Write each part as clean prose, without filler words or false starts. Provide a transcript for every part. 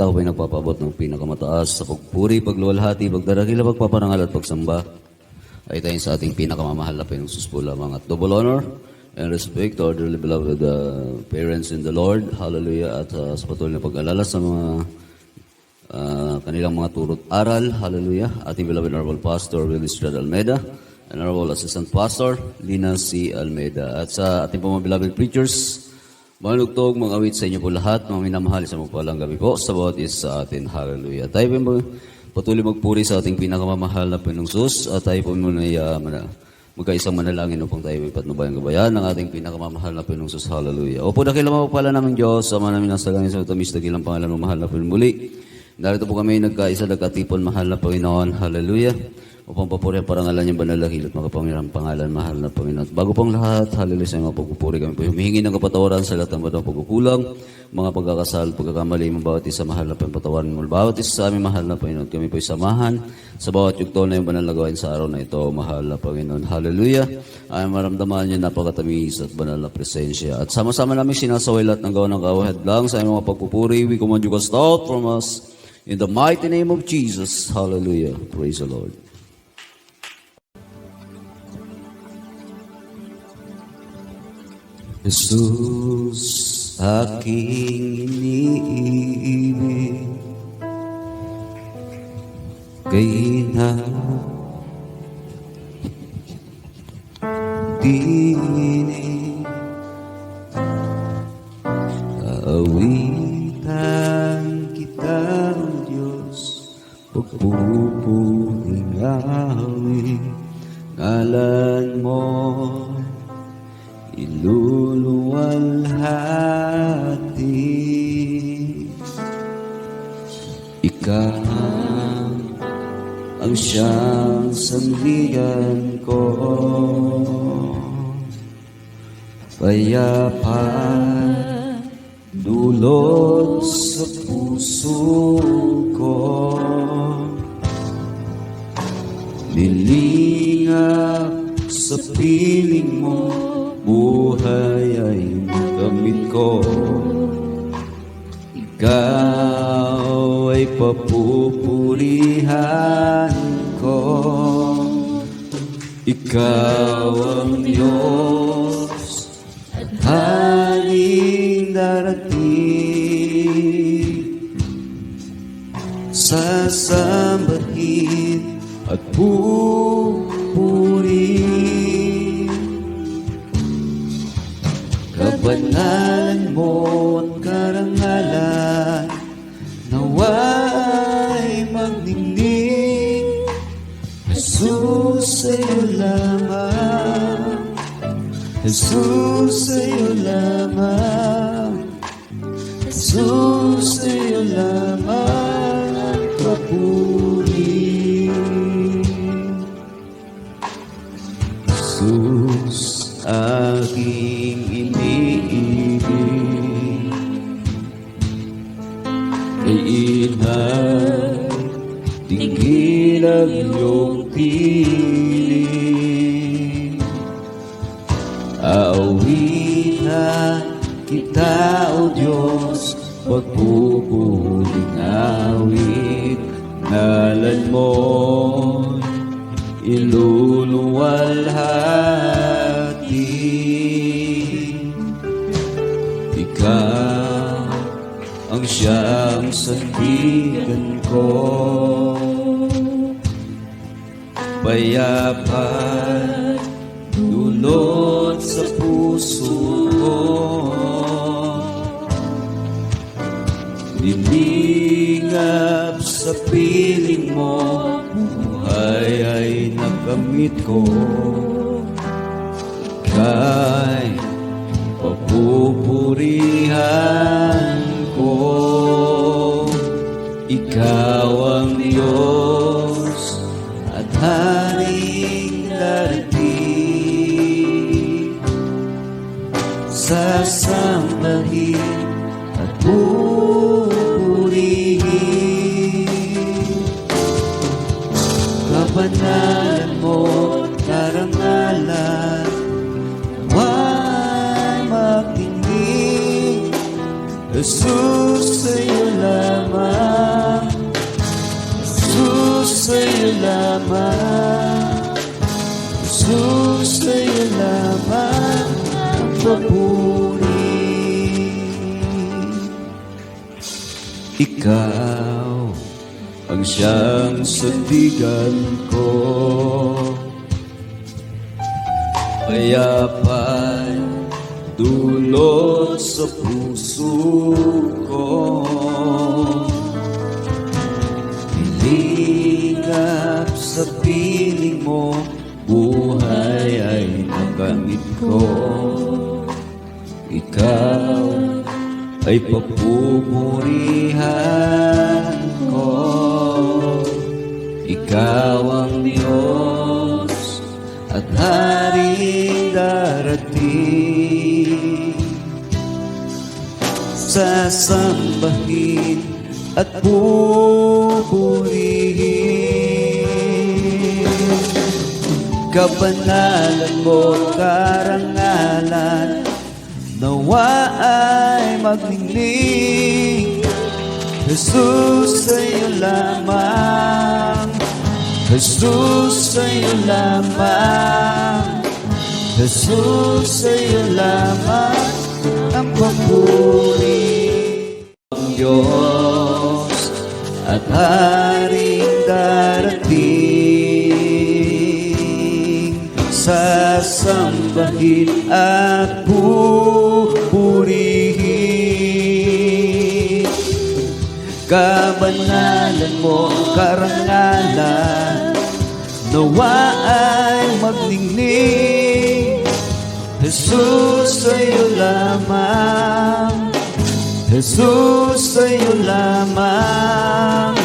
Tao ba'y nagpapabot ng pinakamataas sa pagpuri, pagluwalhati, pagdarakila, pagpaparangal at pagsamba ay tayo sa ating pinakamamahal na Panginoong po lamang at double honor and respect to our dearly beloved parents in the Lord. Hallelujah. At sa patuloy na pag-alala sa mga kanilang mga turot aral. Hallelujah. Ating beloved Honorable Pastor Willis Red Almeida and Honorable Assistant Pastor Lina C. Almeida. At sa ating mga beloved preachers, malugtog, mga awit sa inyo po lahat, mga minamahal sa mga palang gabi po sa bawat isa sa atin. Hallelujah. Tayo po patuloy magpuri sa ating pinakamamahal na Panginoong Sus at tayo po muna magkaisang manalangin upang tayo may patnubayan gabayan ng ating pinakamamahal na Panginoong Sus. Hallelujah. Opo, dakilang mapapala namin Diyos, sama namin nasa langit sa utamis, dakilang pangalan ng mahal na Panginoon muli. Narito po kami nagkaisa, nagkatipon, mahal na Panginoon. Hallelujah. Upang papuri ang parangalan niyang banal na hilot, makapangyarang pangalan, mahal na Panginoon. At bago pang lahat, hallelujah sa mga pagpupuri kami po. Humihingi ng kapatawaran sa lahat ng batang pagkukulang, mga pagkakasal, pagkakamali, mga bawat isa, mahal na Panginoon, patawaran mo. Bawat isa sa aming mahal na Panginoon, kami po samahan sa bawat yugto na yung banal na gawain sa araw na ito, mahal na Panginoon. Hallelujah. Ay maramdaman niyo napakatamis at banal na presensya. At sama-sama namin sinasaway lahat ng gawa ng kawahad lang sa aming mga pagpupuri. We command you cast out from us in the mighty name of Jesus. Hallelujah. Praise the Lord. Jesus, aking iniibig, kay na dinig, aawitan kita, Diyos, pagpupuring awit, ngalan mo iluluwalhati. Ikaw ang siyang sandigan ko, payapa dulot sa puso ko, lilingap sa piling mo, buhay ay magamit ko. Ikaw ay papupurihan ko. Ikaw ang Diyos at haring darating, sasambahin at pupurihin. Kabanalan mo at karangalan, nawa'y magdingding. Jesus, sa'yo lamang, Jesus, sa'yo lamang, Jesus, sa'yo lamang ang papuri. Jesus, aking iniibig, kay inay tingil ang iyong piling. Aawitan kita, O Diyos, pagpupuring awit, ngalan mo'y iluluwalhati. Ikaw ang siyang sandigan ko, payapan dulot sa puso ko, lilingap sa piling mo, buhay ay nakamit ko. Ika'y papupurihan ko. Ikaw ang Diyos at haring darating, sasambahin at pupurihin. Kabanalan mo, karangalan, nawa'y magtingin. Jesus, sa'yo lamang, lamang, Jesus, sa'yo lamang ang papuri. Ikaw ang siyang sandigan ko, payapa'y dulot sa puso ko. Hilingap sa piling mo, buhay ay nakamit ko. Ikaw ay papupurihan ko. Ikaw ang Diyos at Haring darating, sasambahin at pupurihin. Kabanalan mo, karangalan, nawa ay magningning. Jesus, sa'yo lamang, Jesus, sa'yo lamang, Jesus, sa'yo lamang ang papuri. Ang Diyos at Haring darating, sasambahin at pupurihin. Kabanalan mo, karangalan, nawa ay magningning. Jesus, sa'yo lamang, Jesus, sa'yo lamang,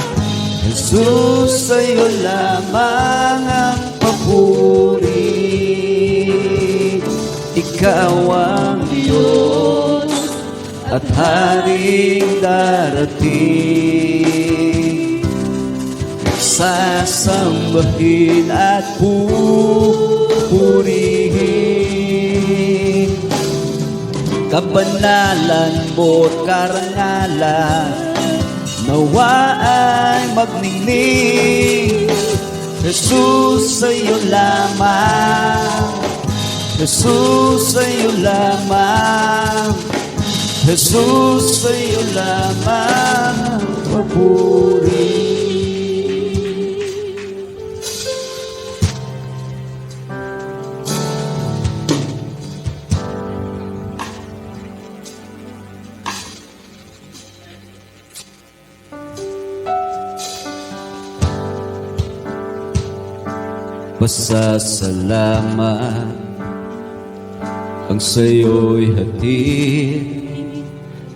Jesus, sa'yo lamang ang papuri. Ikaw ang Diyos at Haring darating, sasambahin at pupurihin. Kabanalan mo't karangalan, nawa ay magningning. Jesus, sa'yo lamang, Jesus, sa'yo lamang, Jesus, sa'yo lamang ang papuri. Pasasalamat ang sa'yo'y hatid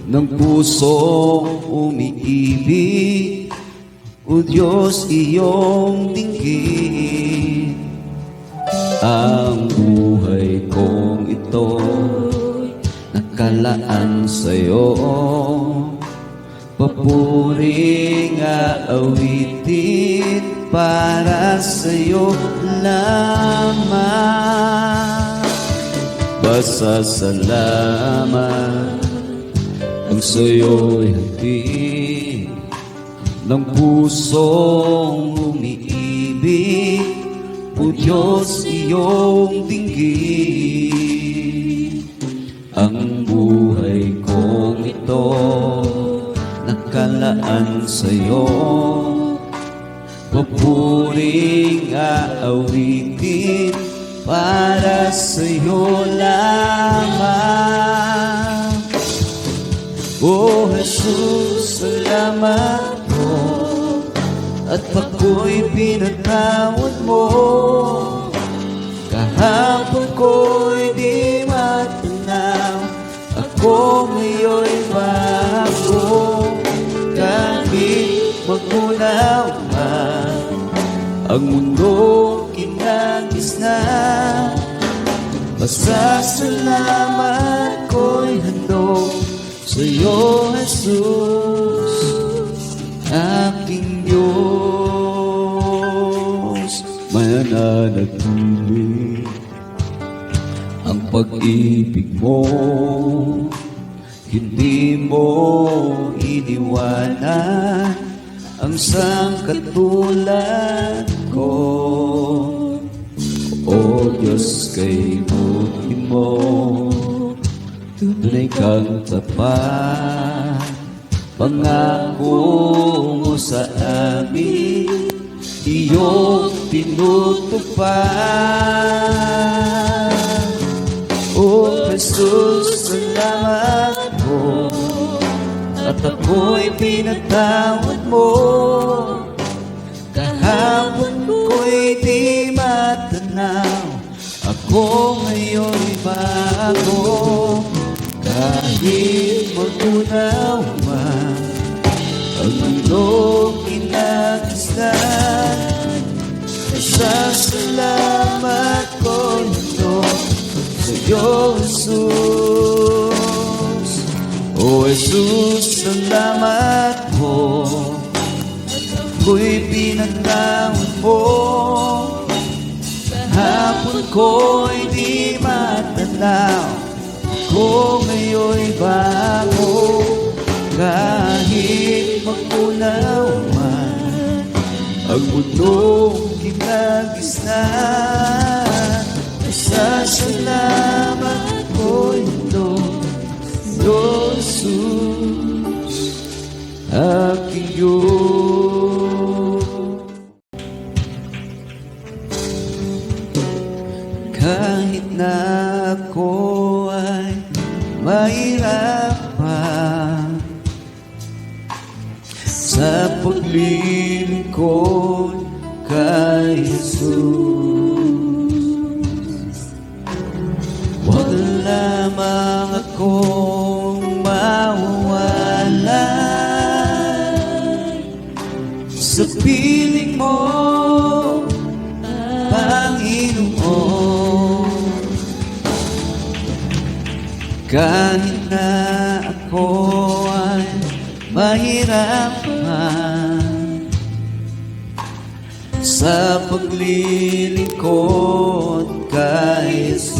ng pusong umiibig. O Diyos, iyong dinggin ang buhay kong ito, nakalaan sa'yo. Papuring aawitin para sa'yo lamang. Pasasalamat ang sa'yo'y hatid ng pusong umiibig. O Diyos, iyong dinggin ang buhay kong ito, nakalaan sa'yo. Papuring aawitin para sa'yo lamang. O Jesus, salamat mo at ako'y pinatawad mo. Kahapon ko'y di matanaw, ako ngayon'y bago. Kahit magmulaw man ang mundong kinagis na, pasasalamat ko'y handog sa'yo, Jesus, aking Diyos. Mananatili ang pag-ibig mo, hindi mo iniwanan ang sangkatulad ko. O Diyos, kay buti mo, tunay kang tapat. Pangako mo sa amin, iyong tinutupad. O Jesus, salamat po, at ako'y pinatawad mo. Kahapon ko'y di matanaw, ako ngayon'y bago. Kahit magtunaw man ang mundong kinagisnan, isasalamat ko ito sa iyo, Jesus. O Jesus, salamat mo, ako'y pinatawad mo. Hapon ko'y di matanaw, ako ngayon'y bago. Kahit magpunaw man ang mundong kinagisnan, isasalamat ko ito, Jesus, aking Diyos. Kahit na ako ay mahirapan sa paglilingkod kay Jesus, wag lamang akong mawawalan sa piling mo, Panginoon. Kahit na ako ay mahirapan sa paglilingkod kay Jesus,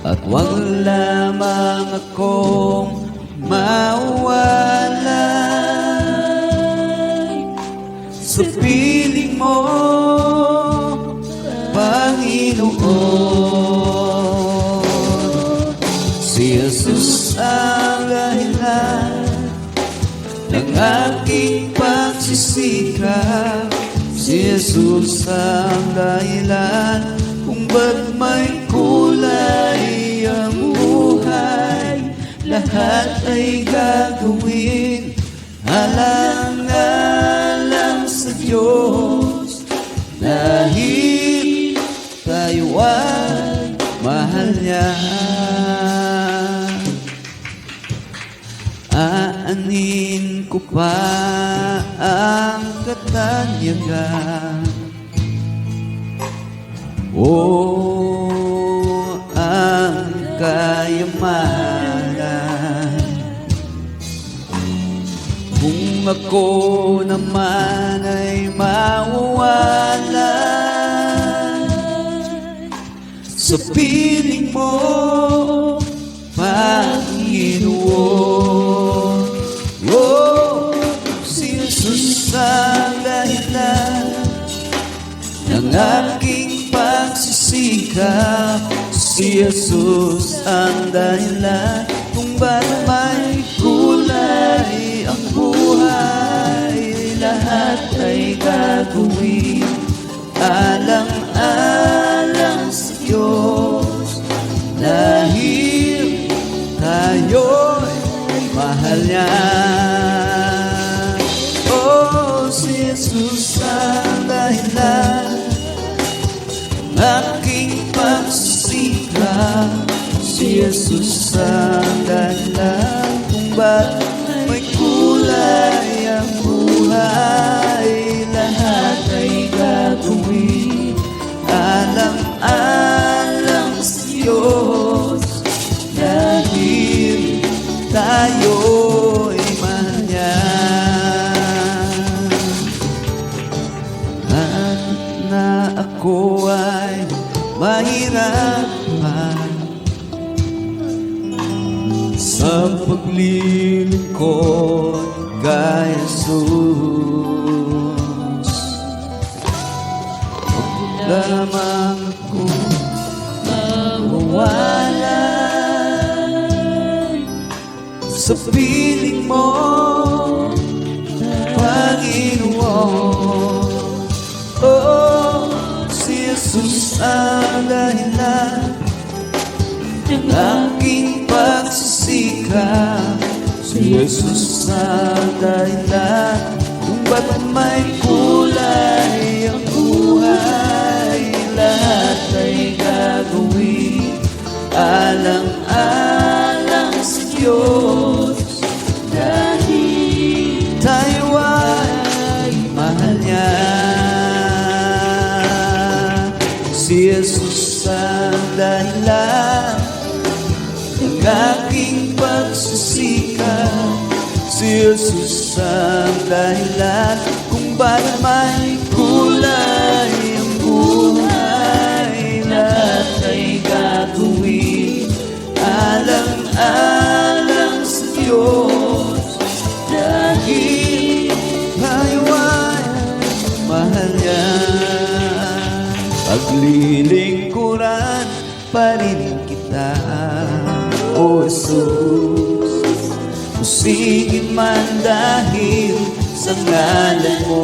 at wag lamang akong mawalan sa piling mo, Panginoon. Si Jesus ang dahilan ng aking pagsisikap. Si Jesus ang dahilan kung ba't may kulay ang buhay. Lahat ay gagawin alang-alang sa Diyos, dahil tayo ay mahal niya. Aanin ko pa ang katanyagan, o ang kayamanan, kung ako naman ay mawawala sa piling mo, Panginoon. Oh, si Jesus ang dahilan ng aking pagsisikap. Si Jesus ang dahilan kung ba't may kulay ang buhay. Lahat ay gagawin alang-alang sa Diyos, dahil tayo'y mahal niya. Oh, si Jesus ang dahilan ng aking pagsisikap. Si Jesus ang dahilan kung ba't may kulay ang buhay. Lahat ay gagawin alang-alang sa Diyos, dahil tayo'y mahal niya. At na ako ay mahirapan sa sa paglilingkod kay Jesus. Huwag lamang kong mawalan sa piling mo, Panginoon. Oh, si Jesus ang dahilan ng aking pagsisikap. Si Jesus ang dahilan kung ba't may kulay ang buhay. Lahat ay gagawin alang-alang sa Diyos, dahil tayo ay mahal niya. Si Jesus ang dahilan ng aking pagsisikap. Si Jesus ang dahilan kung ba't may kulay ang buhay. Lahat ay gagawin alang-alang sa Diyos, dahil tayo ay mahal niya. Paglilingkuran pa rin kita, O Jesus. Pusigin man dahil sa ngalan mo.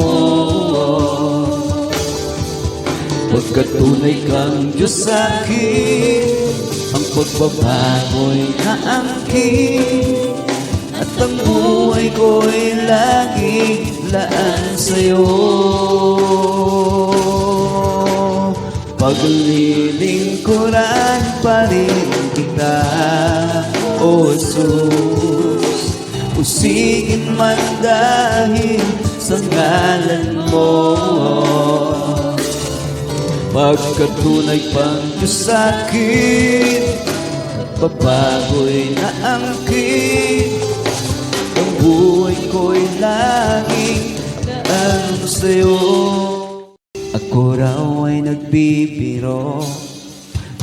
Pagkat tunay kang Diyos sa'kin, ang pagbabago'y naangkin, at ang buhay ko'y laging laan sa'yo. Paglilingkuran pa rin kita, O Jesus. Pusigin man dahil sa ngalan mo. Pagkat tunay pang Diyos sa'kin, at babago'y naangkin, ang buhay ko'y laging laan sa'yo. Ako raw ay nagbibiro,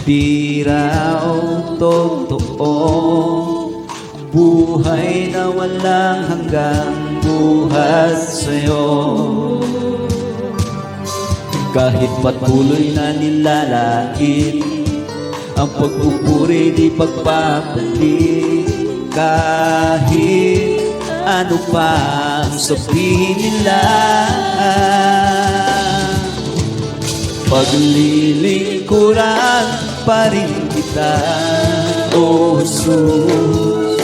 di raw totoo, buhay na walang hanggang buhat sa'yo. Kahit patuloy na nilalait ang pagpupuri di pagpapalit, kahit ano pa ang sabihin nila, paglilingkuran pa rin kita, O Jesus.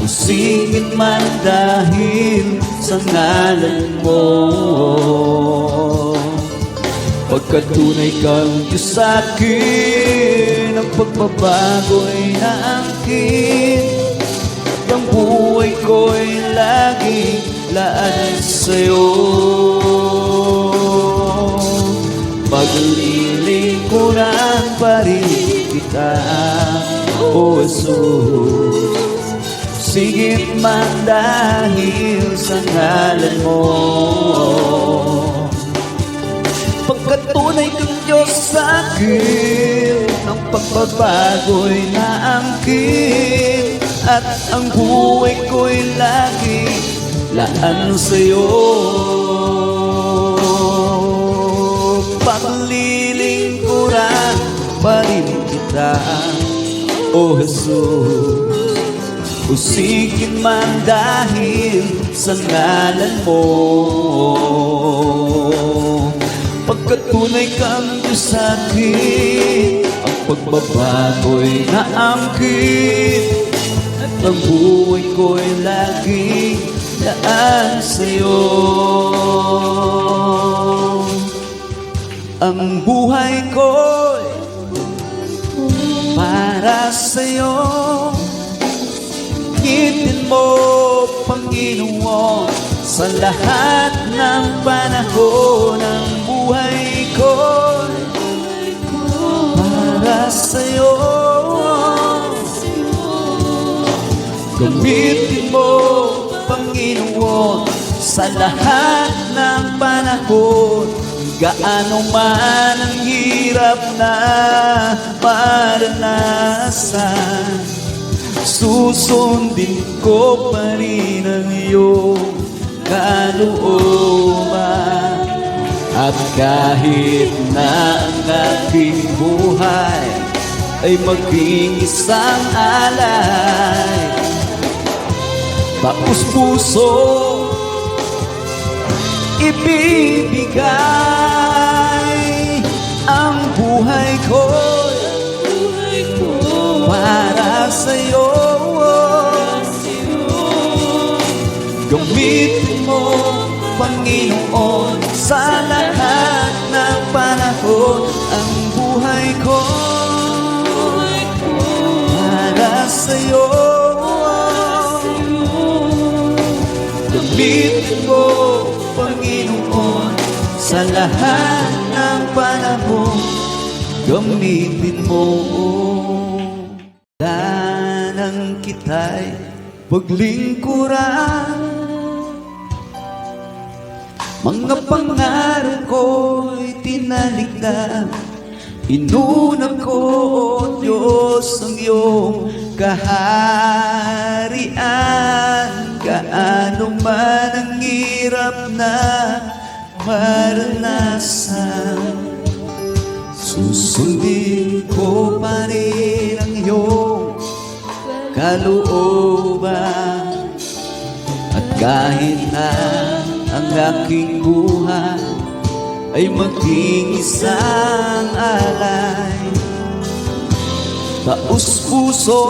Pusigin man dahil sa ngalan mo. Pagkat tunay kang Diyos sa'kin, ang pagbabago'y naangkin, at ang buhay ko'y laging laan sa'yo. Paglilingkuran pa rin kita, O Jesus. Sige man dahil sa ngalan mo. Pagkat tunay kang Diyos sa'kin, ang pagbabago'y naangkin, at ang buhay ko'y laging laan sa'yo. Paglilingkuran pa rin kita, O Jesus. Pusigin man dahil sa ngalan mo. Pagkat tunay kang Diyos sa'kin, ang pagbabago'y naangkin, at ang buhay ko'y laging laan sa'yo. Ang buhay ko'y para sa'yo. Gitin mo, Panginoon, sa lahat ng panahon. Ang buhay ko'y para sa'yo. Gamitin mo, Panginoon, sa lahat ng panahon. Gaano man ang hirap na maranasan, susundin ko pa rin ang iyong kalooban. At kahit na ang aking buhay ay maging isang alay, taos puso ibibigay ang buhay ko para sa'yo. Gamitin mo, Panginoon, sa lahat ng panahon ang buhay ko para sa'yo. Gamitin mo, Panginoon, sa lahat ng panahon, gamitin mo. Nang kita'y paglingkuran, mga pangarap ko'y tinalikdan. Inuna ko, O Diyos, ang iyong kaharian. Gaano man ang hirap na maranasan, susundin ko pa rin ang iyong kalooban. At kahit na ang aking buhay ay maging isang alay, taos puso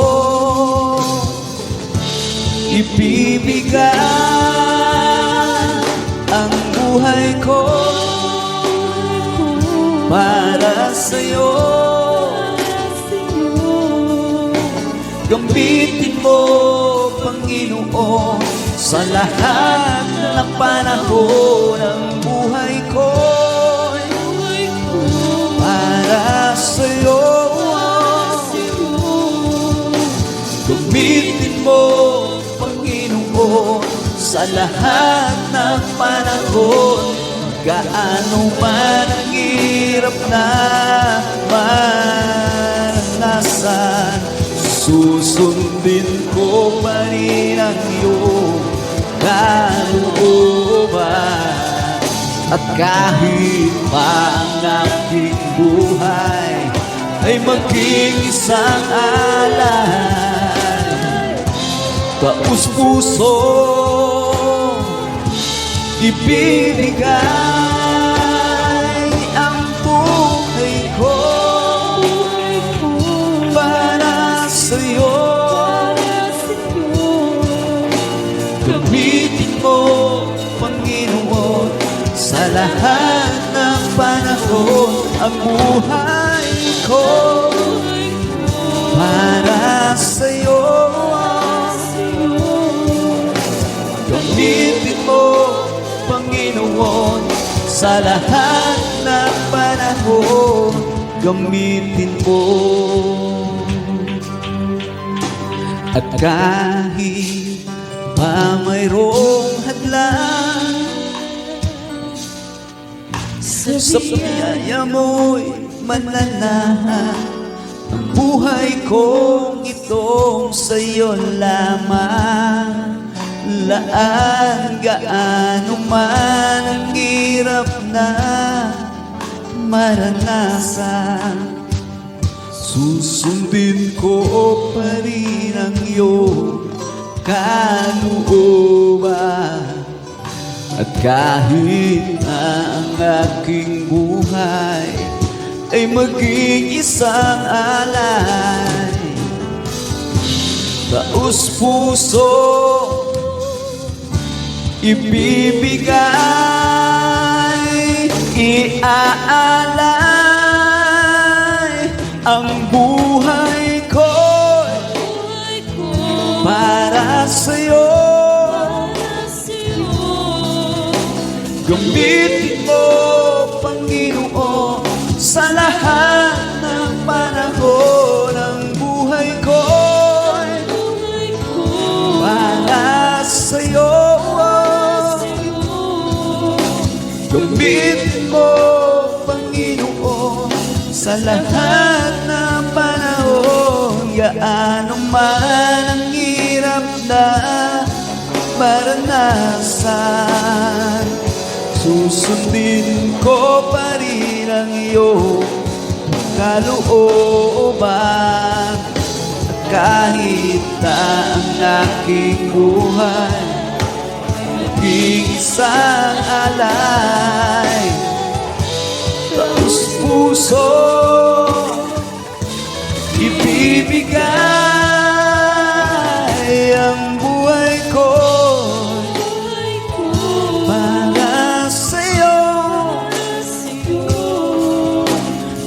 ibibigay ang buhay ko para sa'yo. Gamitin mo, Panginoon, sa lahat ng panahon ang buhay ko para sa'yo. Gamitin mo, Panginoon, sa lahat ng panahon. Gaano man ang hirap na maranasan, susundin ko pa rin ang iyong kalooban. At kahit pa ang aking buhay ay maging isang alay, taos puso ibibigay ang buhay ko para sa'yo. Gamitin mo, Panginoon, sa lahat ng panahon ang buhay ko para sa'yo. Gamitin mo, Panginoon, sa lahat ng panahon, gamitin mo. At kahit pa mayroong hadlang, sa biyaya mo'y mananahan. Ang buhay kong itong sa'yo lamang. Laan gaano man ang hirap na maranasan, susundin ko pa rin ang iyong kalooban. At kahit na ang aking buhay ay maging isang alay, taos puso ibibigay, iaalay ang buhay ko para sa'yo. Gamitin mo, Panginoon, sa lahat ng panahon ang buhay ko para sa'yo. Gamitin mo, Panginoon, sa lahat ng panahon. gaano man ang hirap na maranasan, susundin ko pa rin ang iyong kalooban. Kahit na ang aking buhay maging isang alay, taos puso ibibigay ang buhay ko para sa'yo.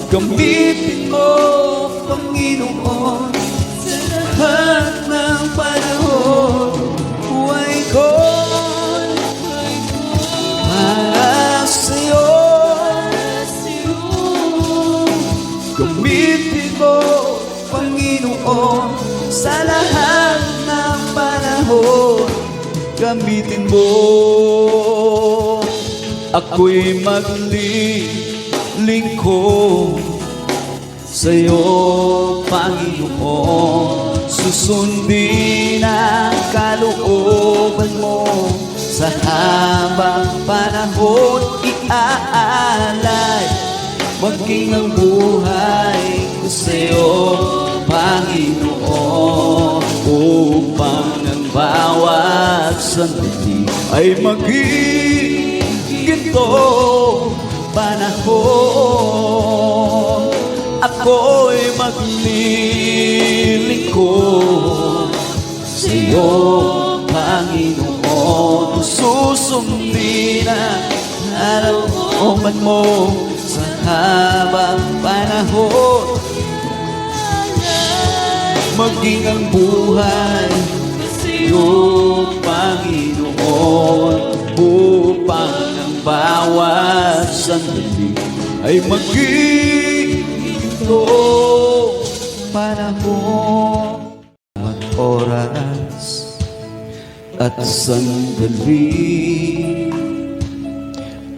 Gamitin mo, Panginoon, lahat ng panahon. Buhay ko para sa'yo. Gamitin mo, Panginoon, sa lahat ng panahon. Gamitin mo. Ako'y maglilingkod sa'yo, Panginoon. Susundin ang kalooban mo sa habang panahon. Iaalay maging ang buhay ko sa'yo, Panginoon, upang ang bawat sandali ay maging gintong panahon. Ako'y maglilingkod sa'yo, Panginoon. Susundin ang kalooban mo sa habang panahon. Maging ang buhay sa'yo, Panginoon, upang ang bawat sandali ay maging itong panahon. At oras at sandali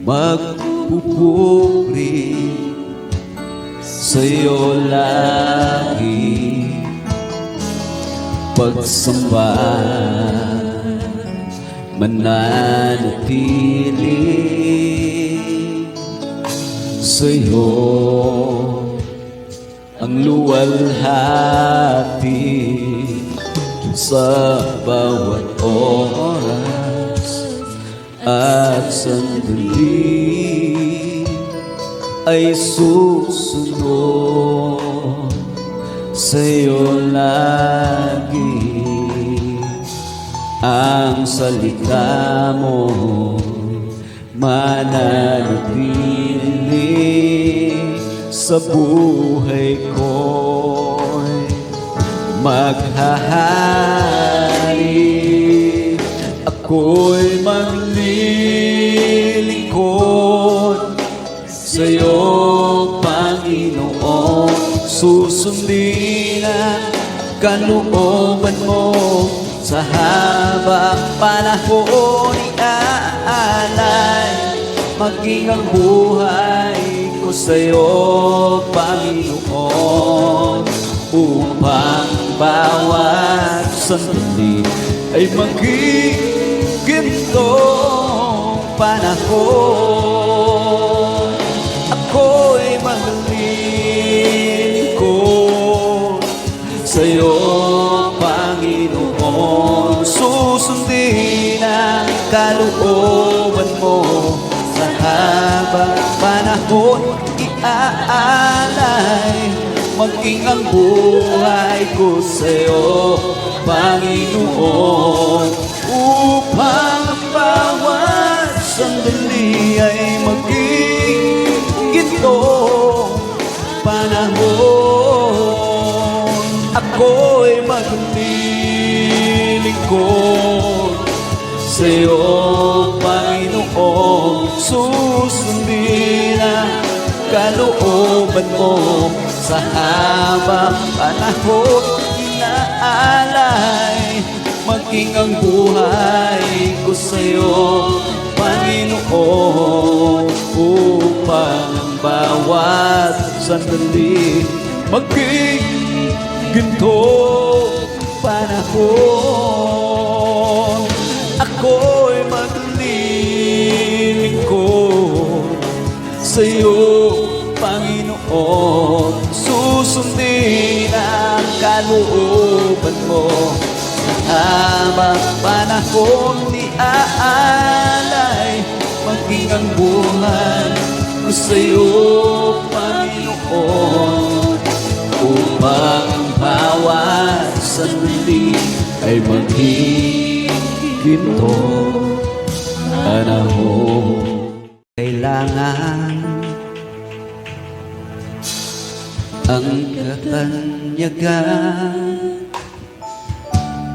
magpupuri sa'yo lagi. Pagsamba mananatili sa'yo ang luwalhati sa bawat oras at sandali ay susunod sa'yo lagi. Ang salita mo mananatili sa buhay ko'y maghahari. Ako'y maglilingkod sa'yo, Panginoon. Susundin ang kalooban mo sa habang panahon. Iaalay maging ang buhay ko sa'yo, Panginoon, upang bawat sandali ay maging gintong panahon. Ako'y maglilingkod sa'yo, Panginoon. Susundin ang kalooban mo sa habang panahon. Iaalay maging ang buhay ko sa'yo, Panginoon, upang ang bawat sandali ay maging gintong panahon. Ako'y maglilingkod sa'yo, Panginoon. Susundin ang kalooban mo sa habang panahon. Inaalay maging ang buhay ko sa'yo, Panginoon, upang ang bawat sandali maging ginto panahon, ako'y maglilingkod sa'yo, Panginoon. Susundin ang kalooban mo. Habang panahon ni aalay, maging ang buhay ko sa'yo, Panginoon. Upang ang bawat sandali ay maghihinto panahon. Kailangan ang katanyagan.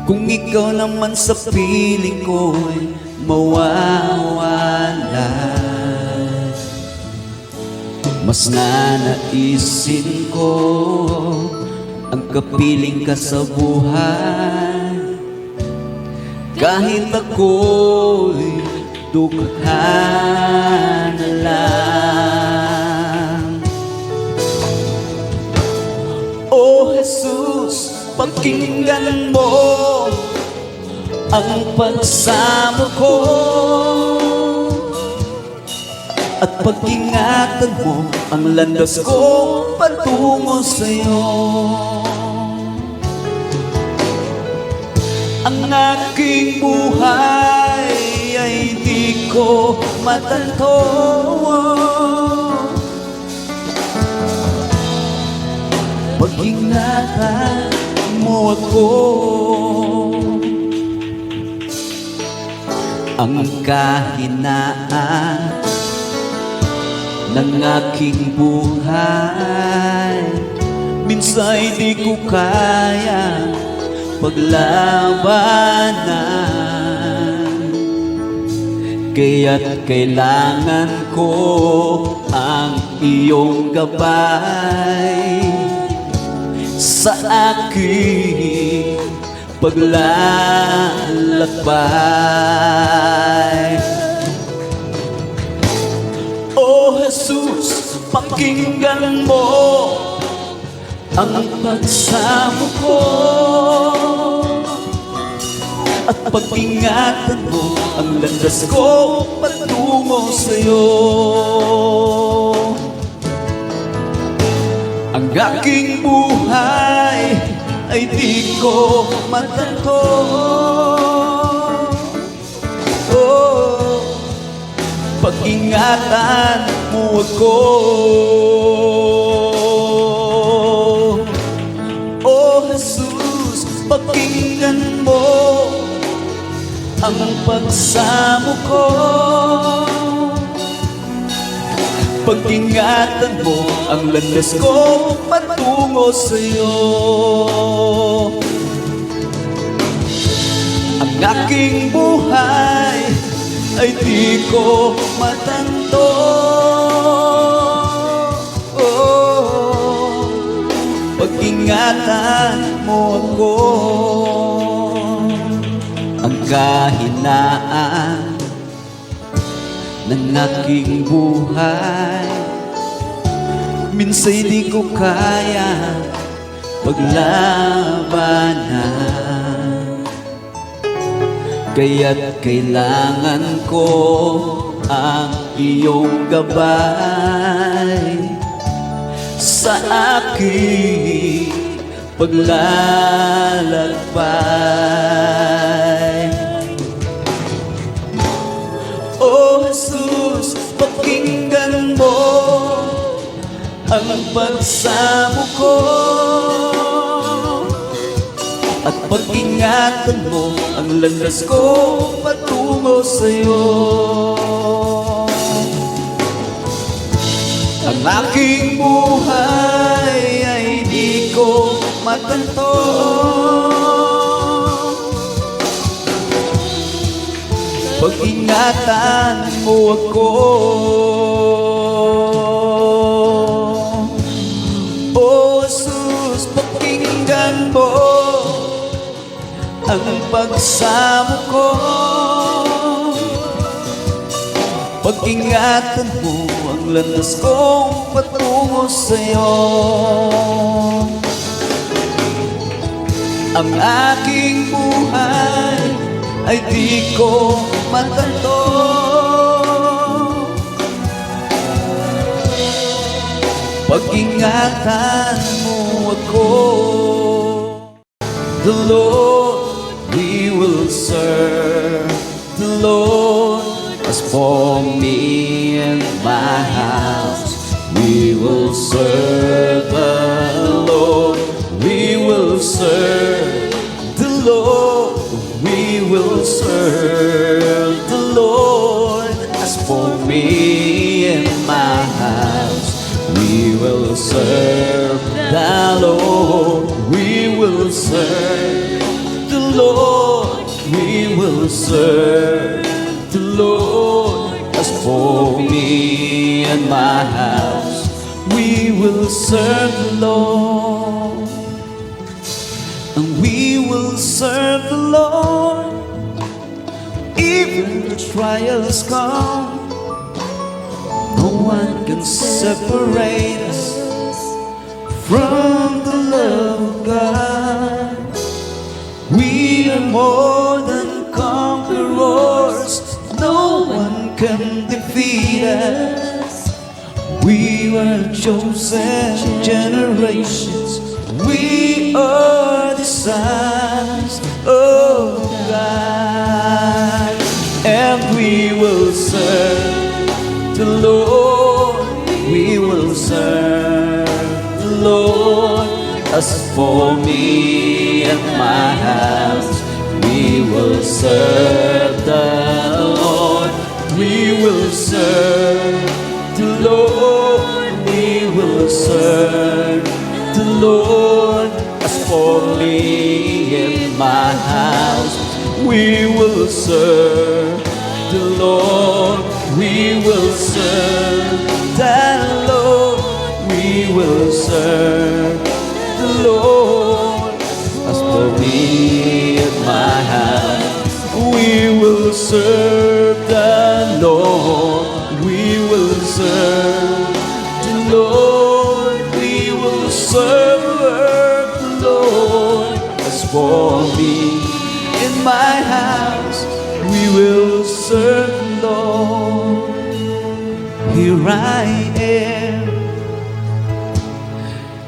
Kung ikaw naman sa piling ko'y mawawala, mas nanaisin ko ang kapiling ka sa buhay. Kahit ako'y dukha na lang. O Jesus, pakinggan mo ang pagsamo ko at pag-ingatan mo ang landas ko patungo sa'yo. Ang aking buhay ay di ko matanto. Pag-ingatan mo ako. Ang kahinaan ng aking buhay, minsa'y di ko kaya paglabanan. Kaya't kailangan ko ang iyong gabay sa aking paglalakbay. O Jesus, pakinggan mo ang pagsamo ko at pag-ingatan mo ang landas ko patungo sa'yo. Ang aking buhay ay di ko matanto. Oh, pag-ingatan mo ako. Oh Jesus, pakinggan mo ang pagsamo ko. Pag-ingatan mo ang landas ko patungo sa'yo. Ang aking buhay ay di ko matanto. Oh, pag-ingatan mo ako. Ang kahinaan ng aking buhay, minsa'y di ko kaya paglabanan. Kaya't kailangan ko ang iyong gabay sa aking paglalakbay. O Jesus, pakinggan mo ang pagsamo ko at pag-ingatan mo ang landas ko patungo sa'yo. Ang aking buhay ay di ko matanto. Pag-ingatan mo ako. O Jesus, pakinggan mo ang pagsamo ko. Pag-ingatan mo ang landas kong patungo sa'yo. Ang aking buhay ay di ko matanto. Pag-ingatan mo ako. The Lord we will serve. The Lord, as for me and my house, we will serve the Lord. We will serve the Lord. We will serve the Lord. As for me and my house, we will serve the Lord. We will serve the Lord. We will serve the Lord. As for me and my house, we will serve the Lord. And we will serve the Lord. Even the trials come, no one can separate us from the love of God. We are more than conquerors. No one can defeat us. We were chosen generations. We are the sons of God. And we will serve the Lord. We will serve the Lord. As for me and my house, we will serve the Lord. We will serve the Lord. We will serve the Lord. As for me and my house, we will serve the Lord. We will serve the Lord. We will serve the Lord. As for me and my house, we will serve the Lord. We will serve the Lord. We will serve the Lord. As for me in my house, we will serve the Lord. Here I am,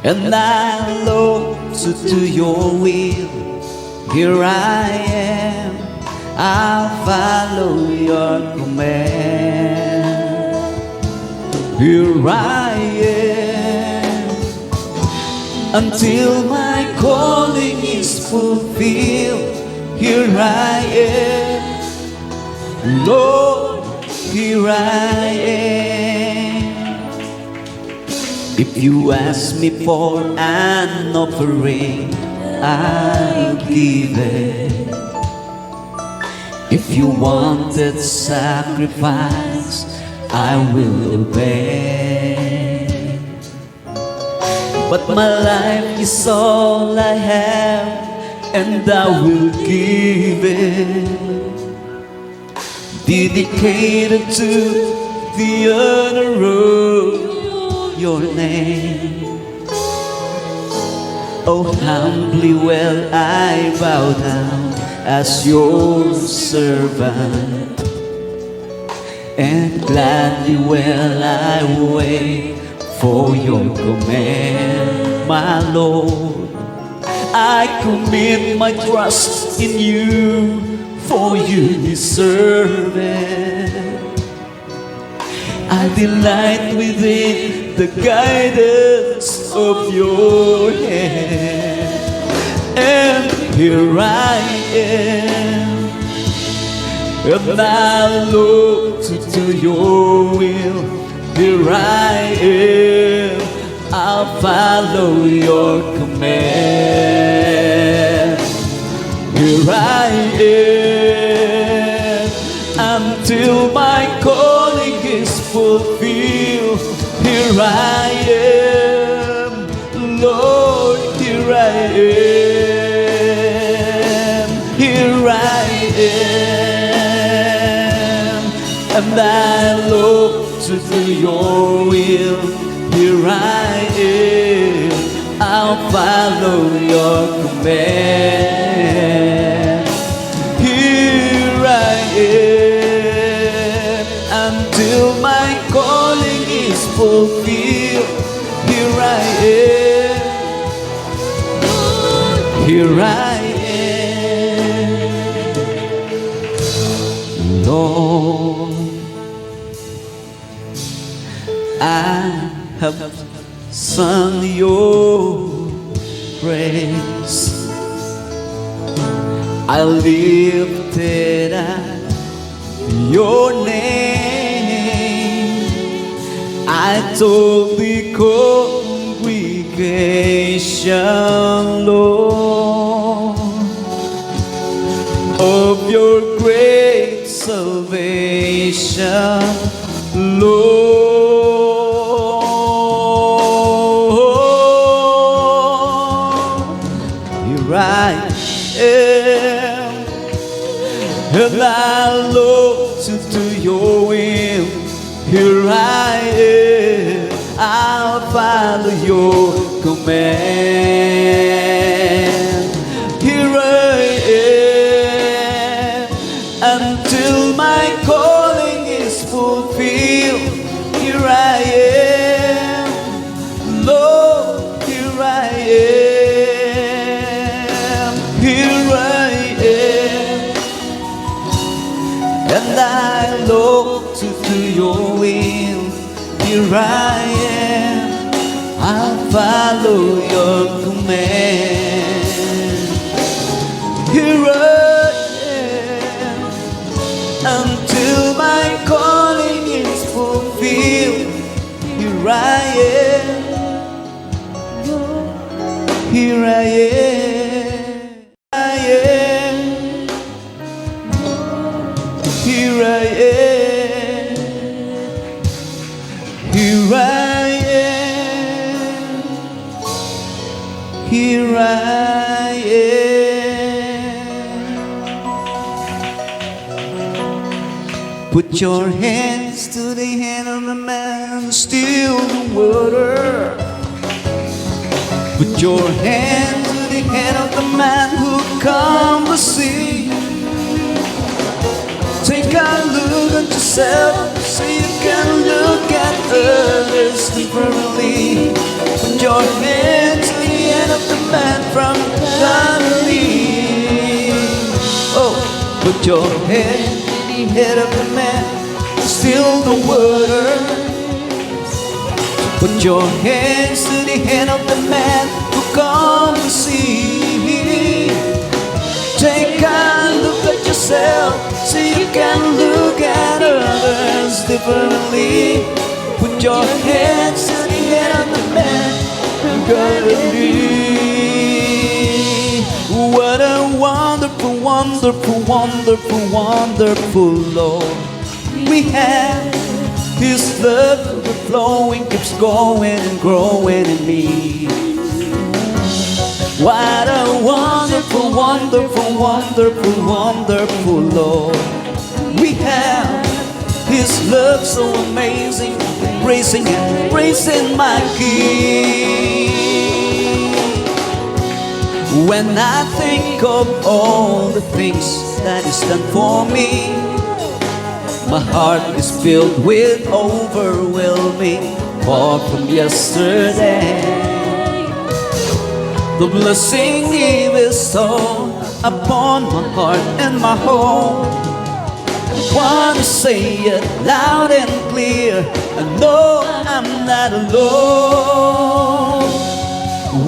and I long to do your will. Here I am, I'll follow your command. Here I am, until my calling is fulfilled. Here I am, Lord, here I am. If you ask me for an offering, I'll give it. If you wanted sacrifice, I will obey. But my life is all I have, and I will give it, dedicated to the honor of your name. Oh, humbly will I bow down as your servant, and gladly will I wait for your command, my Lord. I commit my trust in you, for you deserve it. I delight within the guidance of your hand. And here I am, and I look to do your will. Here I am, I'll follow your command. Here I am, until my calling is fulfilled. Here I am, Lord, here I am. Here I am, and I look to do your will. Here I am, I'll follow your command. am until my calling is fulfilled. Here I am. Here I am. Lord, I have sung your praise. I lifted up your name. I told the congregation, Lord, of your great salvation, Lord. Here I am, and I long to do your will. Here I am, I'll follow your command. Here I am, until my calling is fulfilled. Here I am, Lord, here I am. Here I am, and I long to do your will. Here I am, I'll follow your command. Here I am, until my calling is fulfilled. Here I am, here I am, I am. Here I am, here I am, here I am. Put your hands to the hand of the man, still the water. Put your hand to the hand of the man who calmed the sea. Take a look at yourself so you can look at others differently. Put your hand to the hand of the man from Galilee. Oh, put your hand to the head of the man, still the water. Put your hands to the hand of the man who calmed the sea. Take a look at yourself so you can look at others differently. Put your hands to the hand of the man who Galilee. What a wonderful, wonderful, wonderful, wonderful Lord we have. His love overflowing keeps going and growing in me. What a wonderful, wonderful, wonderful, wonderful Lord we have. His love so amazing, embracing and embracing my King. When I think of all the things that He's done for me, my heart is filled with overwhelming thought from yesterday. The blessing He bestowed upon my heart and my home. I wanna say it loud and clear, I know I'm not alone.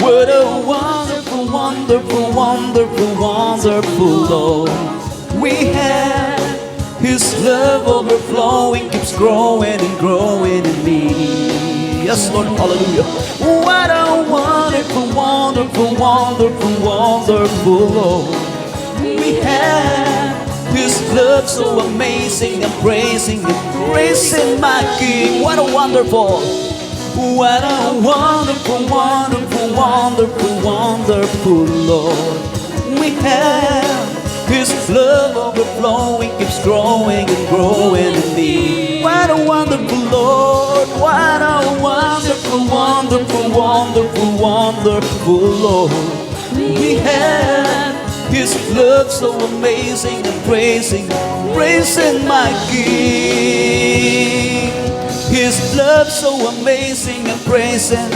What a wonderful, wonderful, wonderful, wonderful Lord we have. His love overflowing keeps growing and growing in me. Yes, Lord, hallelujah. What a wonderful, wonderful, wonderful, wonderful Lord we have. His love so amazing, embracing, embracing my King. What a wonderful, what a wonderful, wonderful, wonderful, wonderful Lord we have. His love overflowing keeps growing and growing in me. What a wonderful Lord, what a wonderful, wonderful, wonderful, wonderful Lord we have. His love so amazing and praising my King. His love so amazing and praising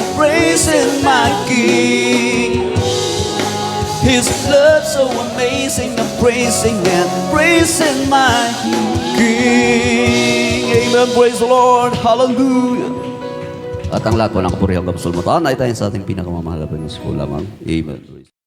my King. His love so amazing and praising my King. Amen. Praise the Lord. Hallelujah. At ang lahat po ng kapurihang kapsul mo, taanay tayo sa ating pinakamamahal na Panginoon lamang. Amen.